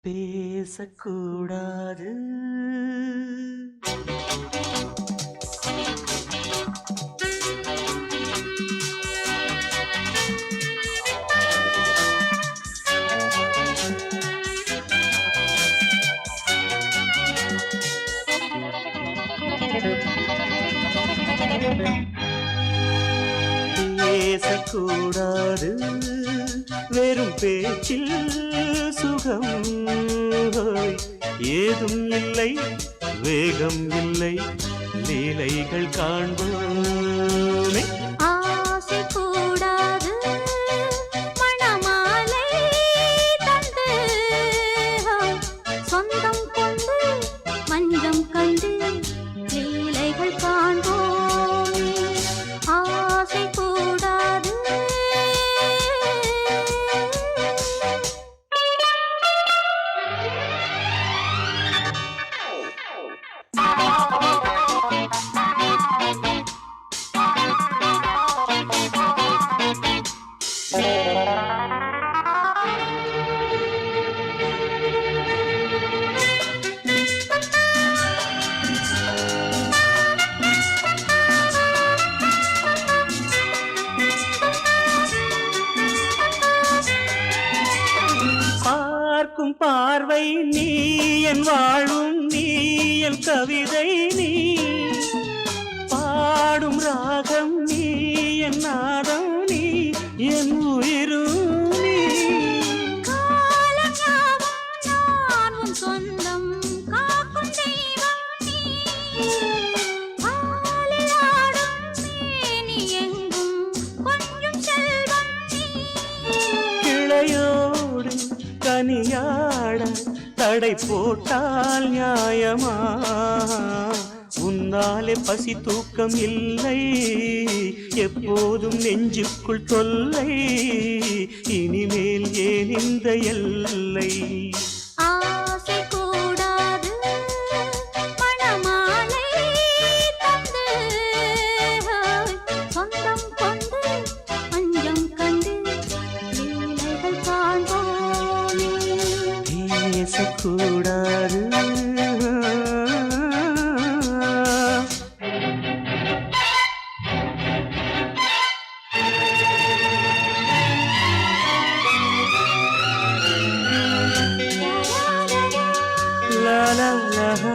பேசக்கூடாது. பேசக்கூடாது வெறும் பேச்சில் சுகம் ஏதும் இல்லை, வேகம் இல்லை, லீலைகள் காண்போமே. ஆசை கூடாது மணமாலை தந்து சொந்தம் கொண்டு மஞ்சம் கண்டு லீலைகள் காண்போமே. ஆசை கூடாது பார்க்கும் பார்வை நீ, என் வாழும் நீ, என் கவிதை நீ, பாடும் ராகம் நீ, என் நாதம் நீ, என் உயிரும் நீ. காலம் சொந்தம் காக்கும் தெய்வம் நீ. ஆளில் ஆடும் மேனி எங்கும் கொஞ்சம் செல்வம் நீ. கிளையோடு கனியாட தடை போட்டால் நியாயமா? உன்னாலே பசி தூக்கம் இல்லை, எப்போதும் நெஞ்சுக்குள் தொல்லை, இனிமேல் ஏன் இந்த எல்லை? ஆசை கூடாது மணமாலை தந்து சொந்தம் கொண்டு அஞ்சம் கண்டு லீலைகள் காண்போமே. பேசக்கூடாது. La la la la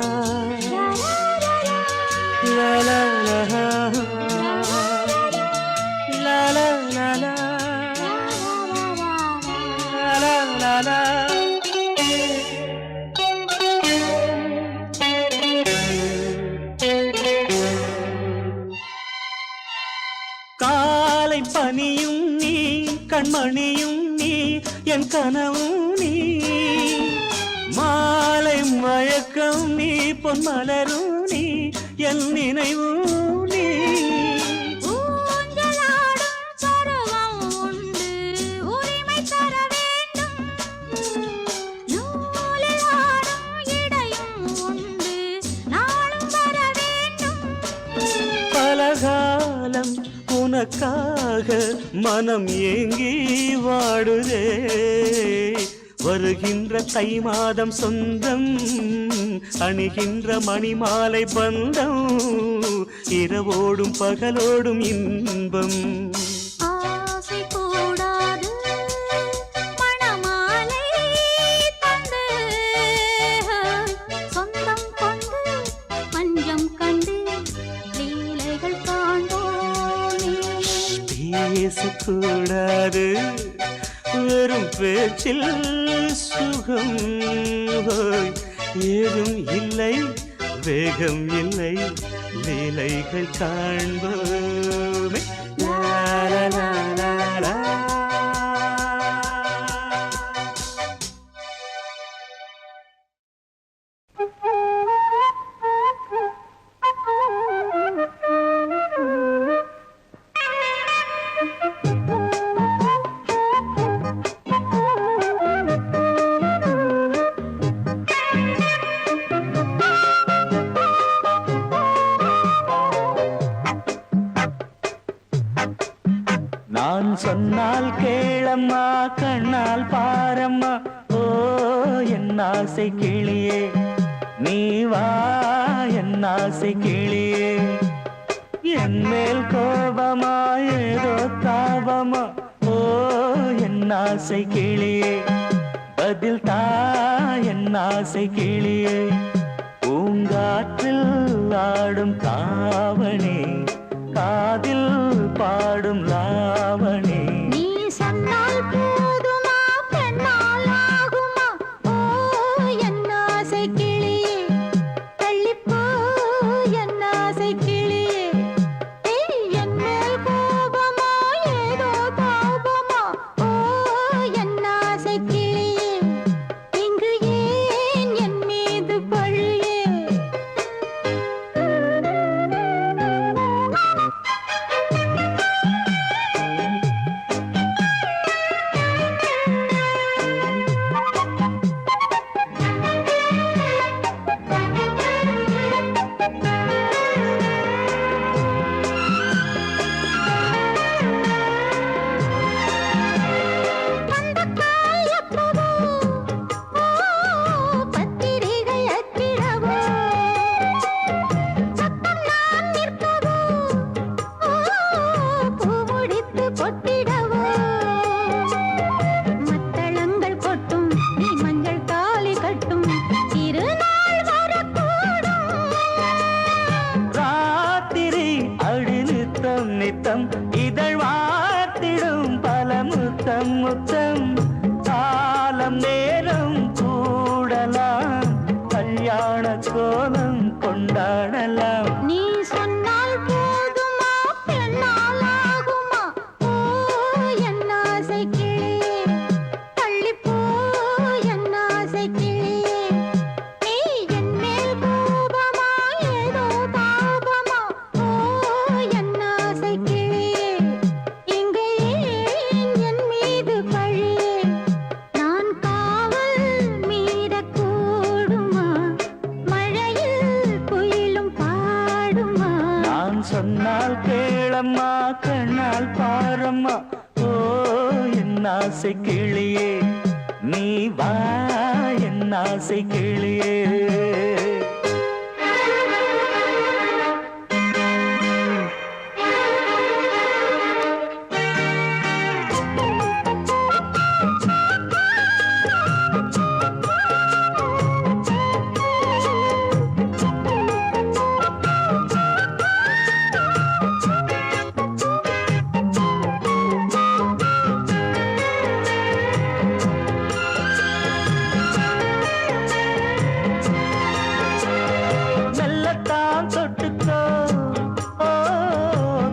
la la la la la la la la. காலை பனியும் நீ, கண்மணியும் நீ, என் கனவும் நீ, மாலை மயக்கம் நீ, பொன்மலரும் நீ, என் நினைவும் நீ. ஊஞ்சலாடும் பருவம் உண்டு, உரிமை தர வேண்டும். நூலில் ஆடும் இடையும் உண்டு, நாளும் வர வேண்டும். பலகாலம் உனக்காக மனம் ஏங்கி வாடுதே, வருகின்ற தை மாதம் சொந்தம், அணிகின்ற மணிமாலை பந்தம், இரவோடும் பகலோடும் இன்பம். ஆசை கூடாது மணமாலை தந்து சொந்தம் கொண்டு மஞ்சம் கண்டு லீலைகள் காண்போமே. பேசக்கூடாது வெறும் பேச்சில் சுகம் ஏதும் இல்லை, வேகம் இல்லை, லீலைகள் காண்போமே. லா லா லா லா லா. நான் சொன்னால் கேளம்மா, கண்ணால் பாரம்மா, ஓ என் ஆசை கிளியே நீ வா என் ஆசை கிளியே என் மேல் கோபமா ஏதோ தாபமா ஓ என் ஆசை கிளியே பதில் தா என் ஆசை கிளியே பூங்காற்றில் ஆடும் தாவணி காதில் பாடும் லாவணி நீ சொன்னால் போதுமா பெண்ணால் ஆகுமா ஓ என் ஆசை கிளியே தள்ளிப்போ என் ஆசை கிளியே ஏய், என் மேல் கோபமா ஏதோ தாபமா ஓ என் ஆசை கிளியே இங்கு ஏன் என் மீது பழியே பந்தக்கால் எப்பவோ ஓ பத்திரிகை அச்சிடவோ சத்தம் நான் நிற்கவோ ஓ பூ முடித்து பொட்டிடவோ மத்தளங்கள் கொட்டும் நீ மஞ்சள் தாலி கட்டும் திருநாள் வரக்கூடும் ராத்திரி அடி நித்தம் நித்தம் இதழ் வார்த்திடும் பல முத்தம் முத்தம் காலம் நேரம் கூடலாம் கல்யாண கோலம் கொண்டாடலாம் நீ சொன்னால் போதுமா பெண்ணால் ஆகுமா ஓ என் ஆசை கிளியே தள்ளிப்போ என் ஆசை கிளியே நீ என் மேல் கோபமா ஏதோ தாபமா ஓ என் ஆசை கிளியே இங்கே ஏன் என் மீது பழியே நான் காவல் மீறக்கூடுமா மழையில் குயிலும் பாடுமா நான் சொன்னால் கேளம்மா கண்ணால் பாரம்மா ஓ என் ஆசை கிளியே நீ வா என் ஆசை கிளியே மெல்லத்தான் தொட்டுக்கோ ஓ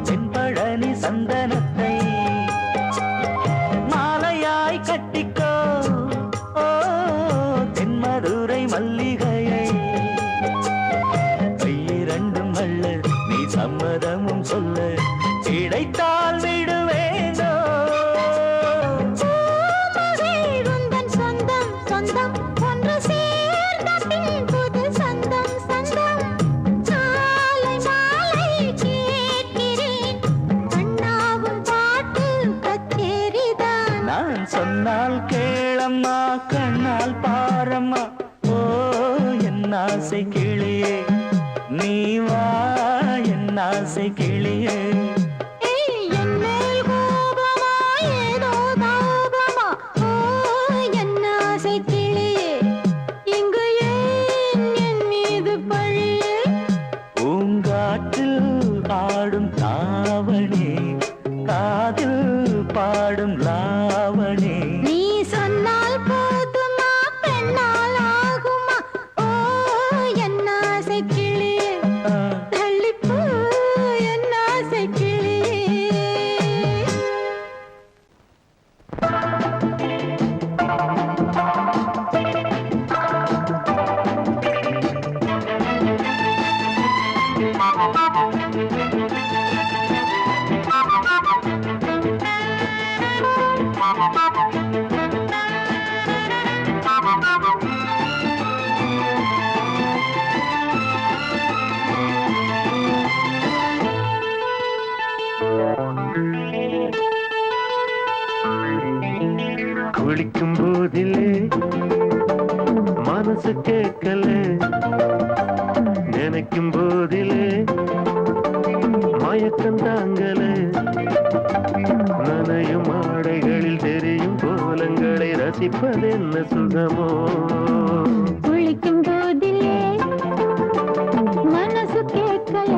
தென்பழனி சந்தனத்தை மாலையாய் கட்டிக்கோ ஓ தென்மதுரை மல்லிகையை கையிரண்டும் அள்ள நீ சம்மதமும் சொல்ல கிடைத்தால் விடுவேனோ பூமகள் உந்தன் சொந்தம் சொந்தம் ஒன்று சேர்ந்த பின் புது சொந்தம் சொந்தம் மாலை மாலை கேட்கிறேன் கண்ணாவும் பாட்டு கச்சேரிதான் நான் சொன்னால் கேளம்மா கண்ணால் பாரம்மா ஓ என் ஆசை கிளியே நீ வா என் ஆசை கிளியே ஏய், என் மேல் கோபமா ஏதோ தாபமா ஓ என் ஆசை கிளியே இங்கு ஏன் என் மீது பழியே பூங்காற்றில் ஆடும் தாவணி காதில் பாடும் லாவணி நீ சொன்னால் போதுமா பெண்ணால் ஆகுமா ஓ என் ஆசை கிளியே ஆ, தள்ளிப்போ என் ஆசை கிளியே குளிக்கும் போதிலே மனசு கேட்கல, நினைக்கும் போதிலே மயக்கம் தாங்கல, நனையும் ஆடைகளில் தெரியும் கோலங்களை ரசிப்பதென்ன சுகமோ. குளிக்கும் போதிலே மனசு கேட்கல,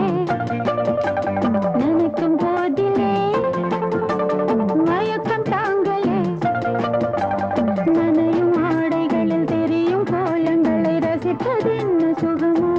நினைக்கும் போதிலே மயக்கம் தாங்கலே, நனையும் ஆடைகளில் தெரியும் கோலங்களை ரசிப்பதென்ன சுகமோ.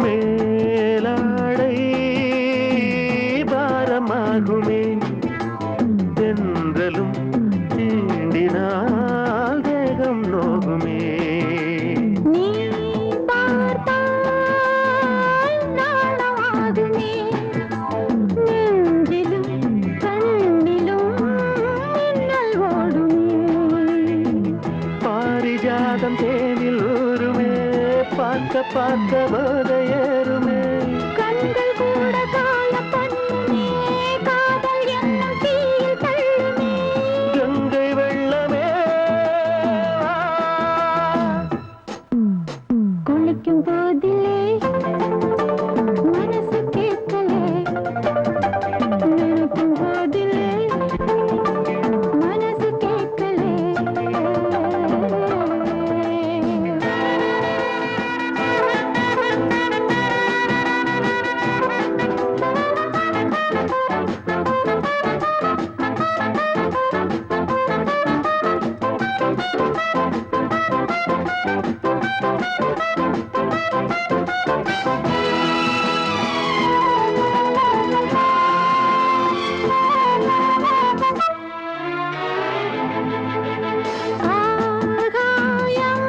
மேலாடை பாரமாகுமே, தென்றலும் தீண்டினால் தேகம் நோகுமே. நீ பார்த்தால் நாணமாகுமே, நெஞ்சிலும் கண்ணிலும் மின்னல் ஓடுமே. பாரிஜாதம் தேனில் ஊருமே, பார்க்க பார்க்க போதையேறுமே. கண்கள் கூட காண பண்ணுமே, காதல் என்னும் தீயில் தள்ளுமே. கங்கை வெள்ளமே குளிக்கும் போதிலே மனசு கேட்கலே, நினைக்கும் போதிலே மனசு கேட்கலே. ஆகாயம்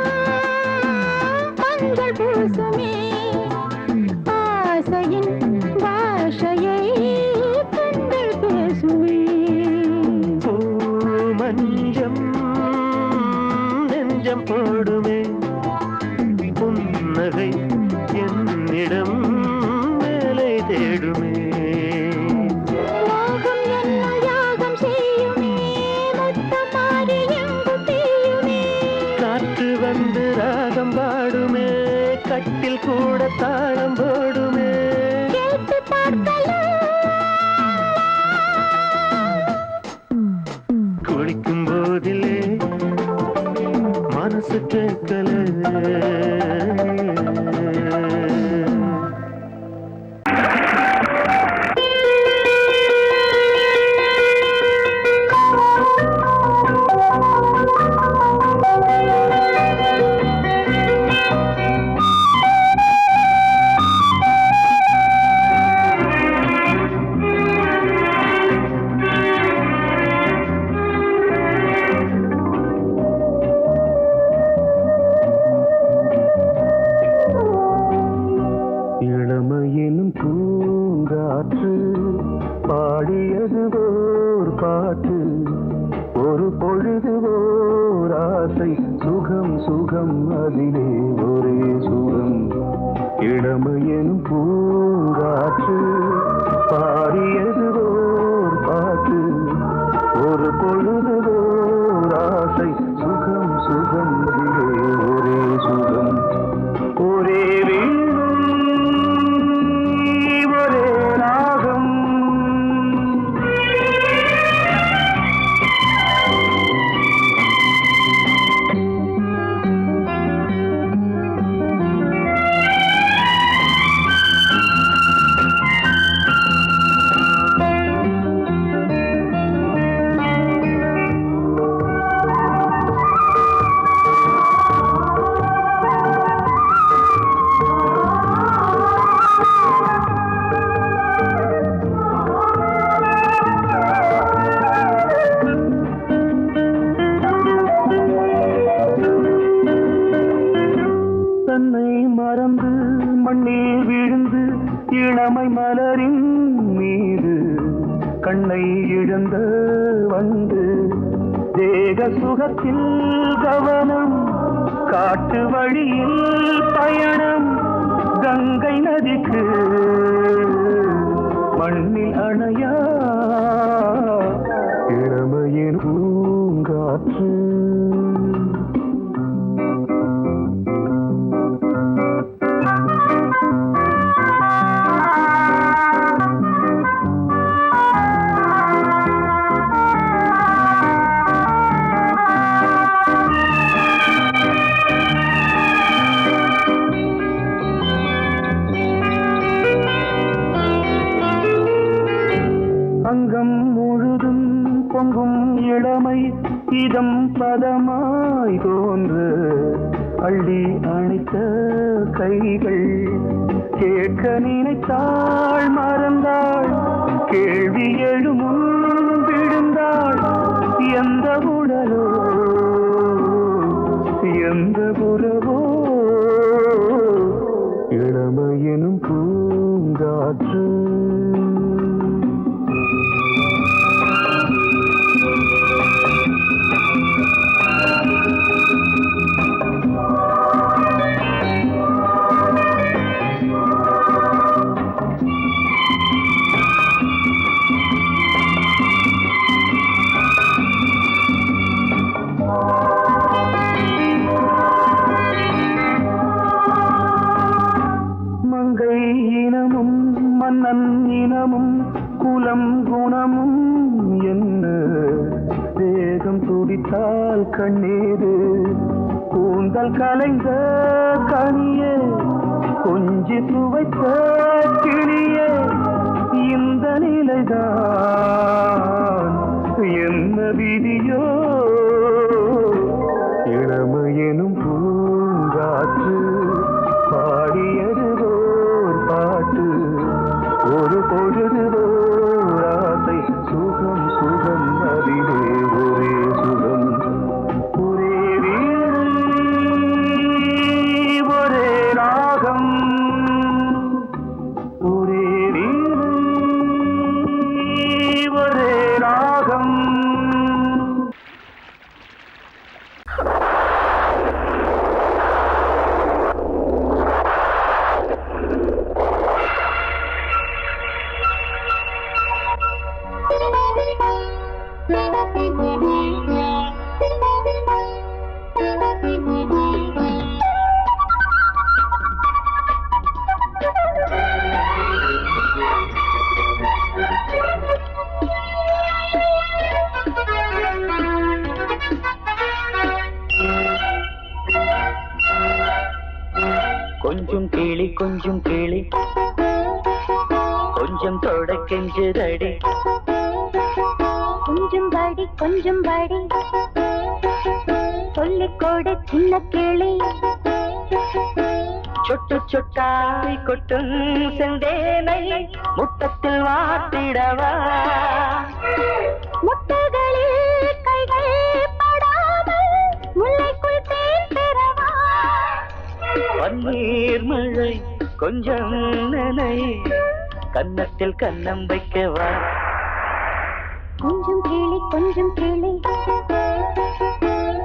மஞ்சள் பூசுமே, ஆசையின் பாஷையை கண்கள் பேசுமே. மஞ்சம் நெஞ்சம் போடுமே, புன்னகை என்னிடம் மேலே தேடுமே. மோகம் என்னும் யாகம் செய்யுமே, முத்தம் மாறி எங்கும் தீயுமே. காற்று வந்து ராகம் பாடுமே, கட்டில் கூட தாளம் போடுமே. கேட்டு பார்க்கலாம். குளிக்கும் போதிலே மனசு கேட்கல. இளமையினும் பூங்காற்று பாடியது ஓர் பாட்டு, ஒரு பொழுது ஓர் ஆசை, சுகம் சுகம் அதிலே ஒரே சுகம். இளமையினும் பூங்காற்று பாடியது ஓர் பாட்டு, ஒரு பொழுது ஓர் ஆசை, சுகம் சுகம் அதிலே ஒரே சுகம். ஒரே ஒரே ராகம். மலரின் மீது கண்ணை இழந்த வந்து தேக சுகத்தில் கவனம் காட்டு வழியில் பயணம் கங்கை நதிக்கு மண்ணில் அணையா இளமையின் பூங்காற்று அங்கம் முழுதும் பொங்கும் இளமை இதம் பதமாய் தோன்று அள்ளி அணைத்த கைகள் கேட்க நினைத்தாள் மறந்தாள் கேள்வி எழுமுன் விழுந்தாள் எந்த உடலோ எந்த புறவோ இளமையெனும் பூங்காற்று மன்னன் இனமும் குலம் குணமும் என்ன வேகம் துடித்தால் கண்ணீரு கூந்தல் கலைந்த கனியே கொஞ்சி சுவைத்த கிளியே இந்த நிலைதான் என்ன விதியோ இளமையெனும் பூங்காற்று பாடியதுவோர் பாட்டு ஒரு பொழுதுவோர் ஆசை சுகம் சுகம் அதிலே ஒரே சுகம் ஒரே வீடு ஒரே ராகம் ஒரே வீடு ஒரே ராகம் கொஞ்சம் கிளி கொஞ்சம் கிளி கொஞ்சம் தொட கெஞ்சுதடி கொஞ்சம் படி சொல்லிக்கோடு சின்ன கிளி சொட்டு சொட்டாய் கொட்டும் செந்தேனை முட்டத்தில் வாட்டிடவா முட்டைகளில் கைகள் படாமல் முல்லைக்குள் தேன் பெறவா பன்னீர் மழை கொஞ்சம் நனை கன்னத்தில் கன்னம் வைக்கவா கொஞ்சம் கிளி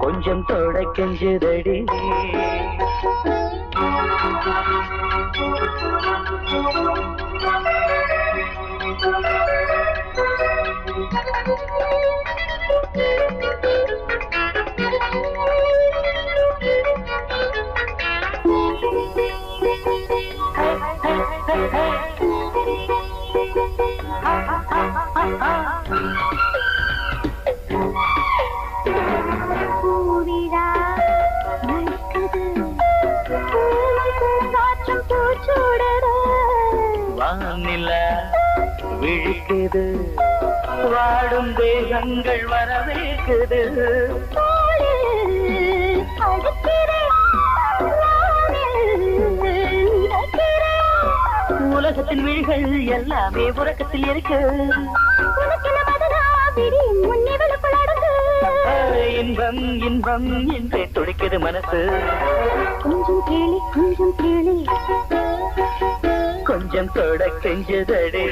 கொஞ்சம் தொட கெஞ்சுதடி பூவிழா நடக்குது பூங்காற்றும் பூச்சூடரோ வானிலா விழிக்குது வாடும் தேகங்கள் வரவேற்குது உலகத்தின் விழிகள் எல்லாமே உறக்கத்தில் இருக்கு இன்பம் இன்பம் என்றே துடிக்குது மனசு கொஞ்சம் கேளி கொஞ்சம் தொட கெஞ்சதடி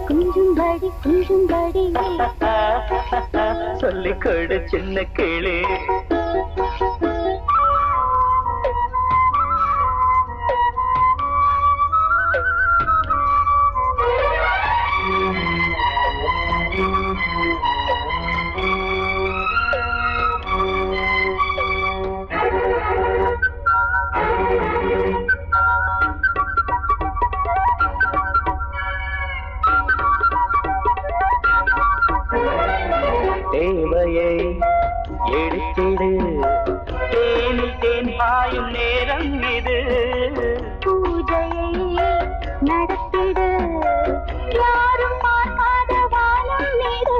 கொஞ்சம் படி சொல்லிக் கொடு சின்ன கிளி தேவையை எடுத்திடு தேனில் தேன் பாயும் நேரம் இது பூஜையை நடத்திடு யாரும் பார்க்காத வானம் நீடு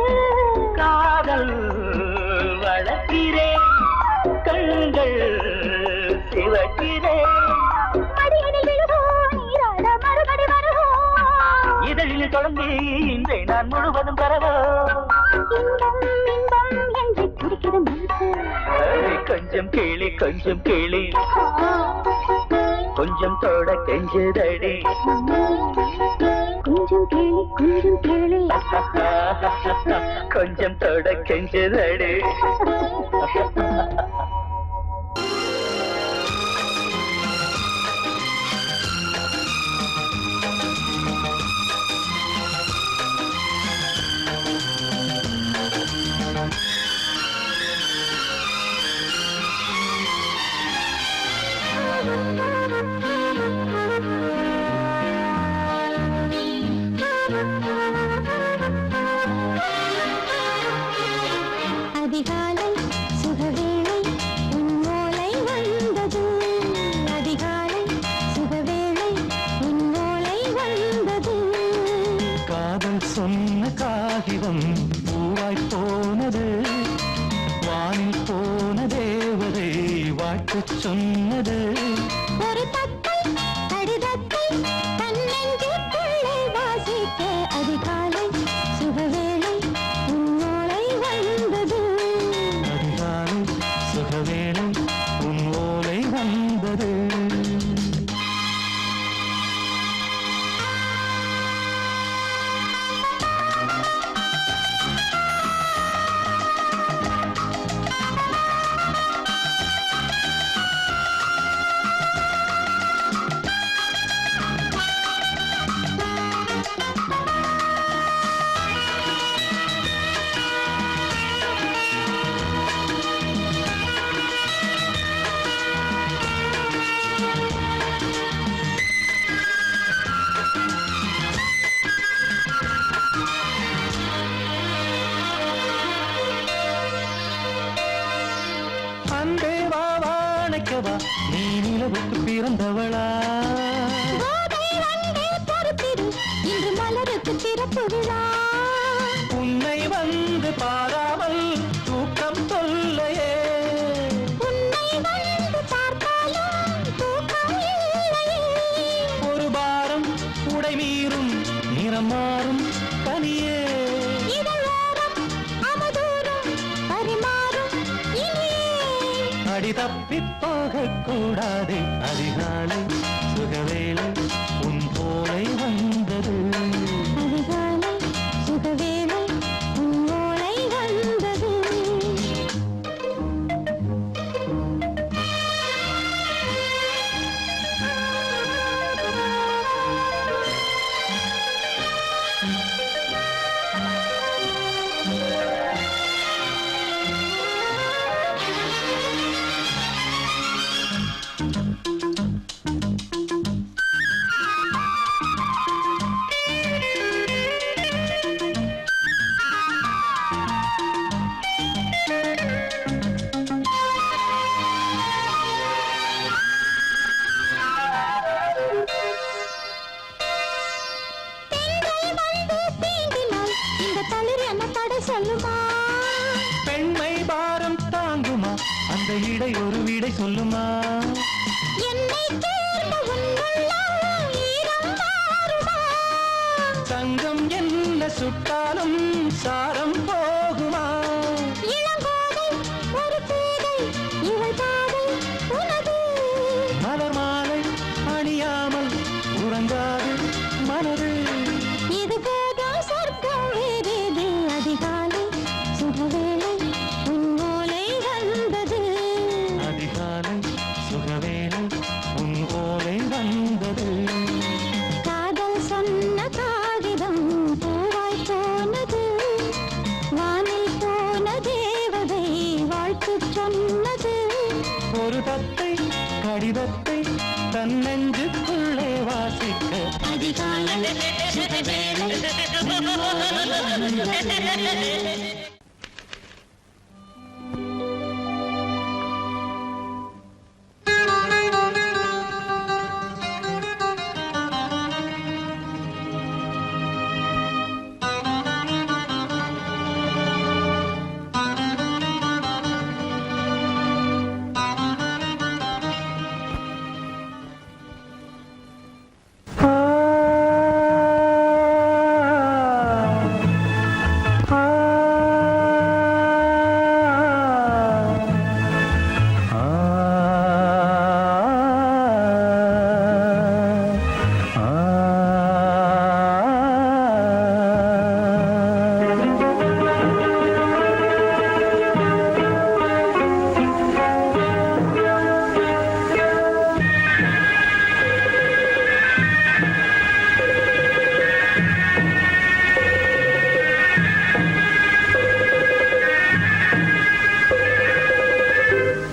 காதல் வளர்க்கிறேன் கண்கள் சிவக்கிறேன் மடியனில் விழுவோம் நீராட மறுபடி வருவோம் இதழில் தொடங்கி இன்றை நான் முழுவதும் தரவோ இன்பம் இன்பம் என்று துடிக்கிற மனசு கொஞ்சம் கேளி கொஞ்சம் தொட கெஞ்சதடி கொஞ்சம் கேளு கொஞ்சம் தொட கெஞ்சதடி அதிகாலை சுகவேளை உன் ஓலை வந்தது அதிகாலை சுகவேளை உன் ஓலை வந்தது காதல் சொன்ன காகிதம் பூவாய் போனது வானில் போன தேவதை வாழ்த்துச் சொன்னது ஒரு தத்தை கடிதத்தை தன்னெஞ்சுக்குள்ளே வாசிக்க அதிகாலை சுகவேளை உன் ஓலை வந்தது அதிகாலை சுகவேளை உன் ஓலை வந்தது அன்பே வா வாழைக்கவா நீ நிலவுக்கு பிறந்தவளா கோதை வந்தே பொறுத்திரு இன்று மலருக்கு திறப்பு விழா உன்னை வந்து பாராமல் தூக்கம் தொல்லையே உன்னை வந்து பார்த்தாலும் தூக்கம் இல்லையே ஒரு பாரம் உடை மீறும் நிறம் மாறும் கனியே இதழோரம் அவதூறம் பரிமாறும் இனியே அடி தப்பி போகக் கூடாதே அதிகாலை சுகவேளை உன் போலை வந்தது அதிகாலை சுகவேளை உன் ஓலை வந்தது சொல்லுமா பெண்மை பாரம் தாங்குமா அந்த இடை ஒரு விடை சொல்லுமா என்னை தேர்ந்த உன்னுள்ளம் ஈரம் மாறுமா தங்கம் என்ன சுட்டாலும் சாரம் போகுமா இளங்கோதை ஒரு பேதை இவள் பாதை உனது மலர் மாலை அணியாமல்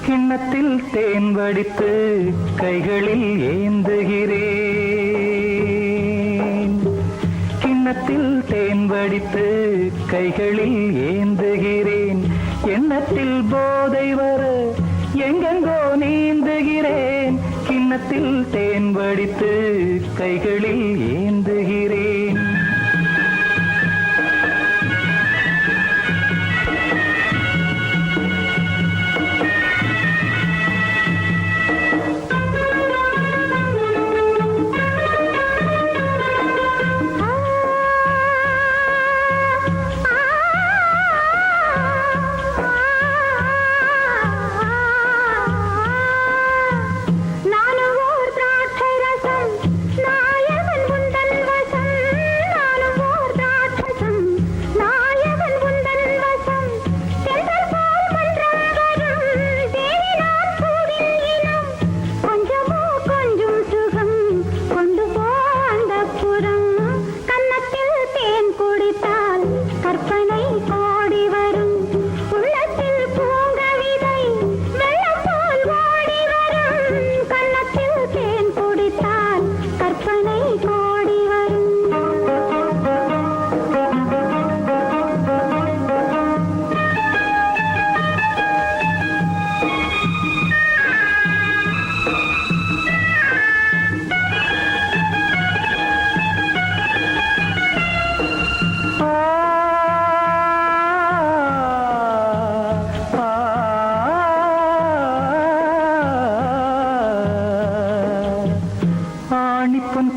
கிண்ணத்தில் தேன் வடித்து கைகளில் ஏந்துகிறேன். கிண்ணத்தில் தேன் வடித்து கைகளில் ஏந்துகிறேன். எண்ணத்தில் போதை வர எங்கெங்கோ நீந்துகிறேன். கிண்ணத்தில் தேன் வடித்து கைகளில் ஏந்துகிறேன்.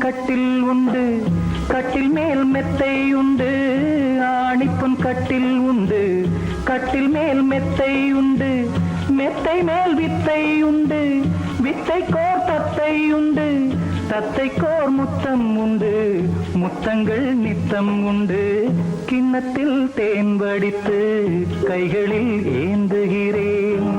கட்டில் உண்டு, கட்டில் மேல் மெத்தை உண்டு. ஆணிப்பொன் கட்டில் உண்டு, கட்டில் மேல் மெத்தை உண்டு. மெத்தை மேல் வித்தை உண்டு, வித்தை கோர் தத்தை உண்டு. தத்தை கோர் முத்தம் உண்டு, முத்தங்கள் நித்தம் உண்டு. கிண்ணத்தில் தேன் வடித்து கைகளில் ஏந்துகிறேன்.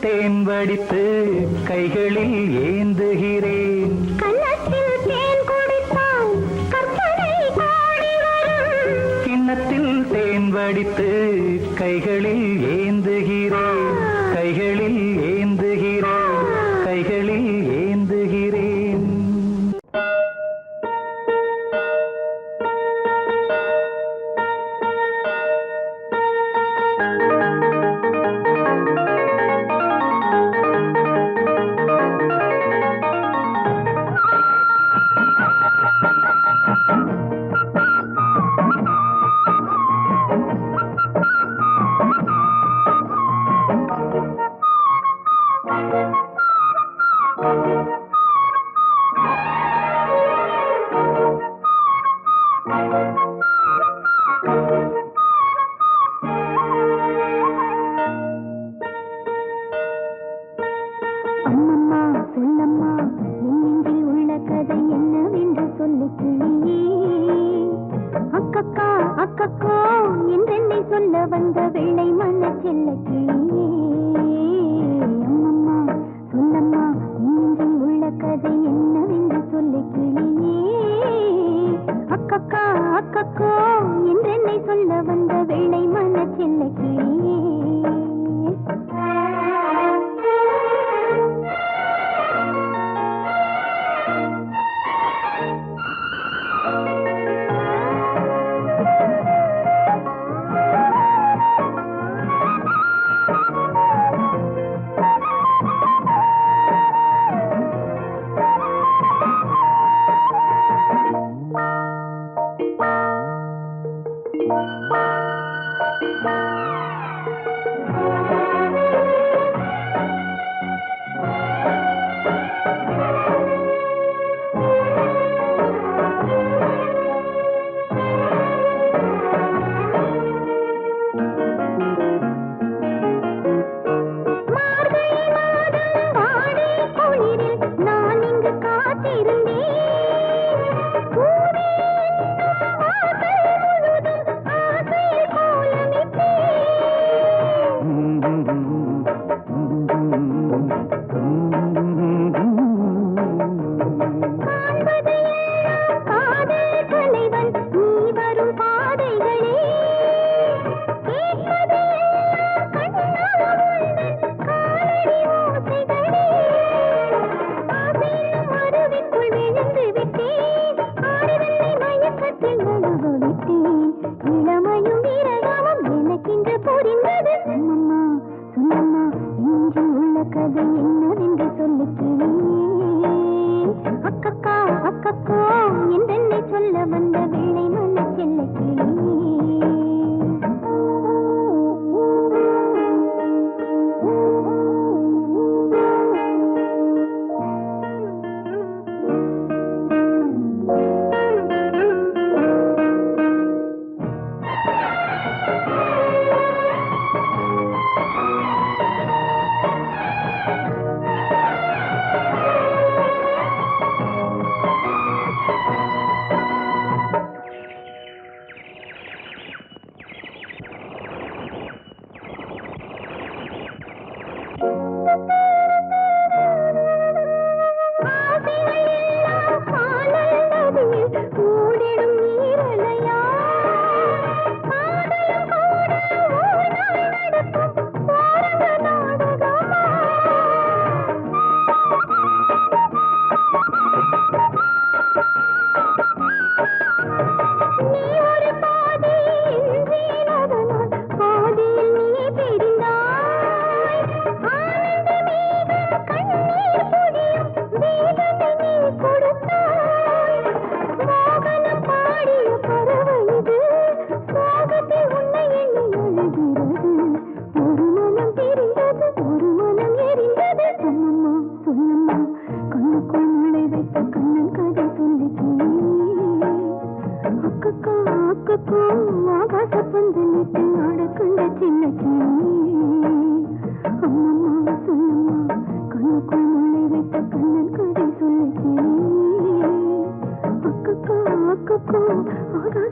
தேன் வடித்து கைகளில் ஏந்துகிறேன். கன்னத்தில் தேன் குடித்தால் கற்பனை கோடி வரும். கிண்ணத்தில் தேன் வடித்து கைகளில் ஏந்துகிறேன். கைகளில் ஏந்துகிறேன். கைகளில் ஏந்துகிறேன். வந்த வெள்ளை மன செல்ல கிளியே அம்மம்மா சொல்லம்மா இன்னெஞ்சில் உள்ள கதை என்னவென்று சொல்லு கிளியே அக்கக்கா அக்கக்கோ என்றென்னை சொல்ல வந்த வெள்ளை மன செல்ல கிளியே ஆகா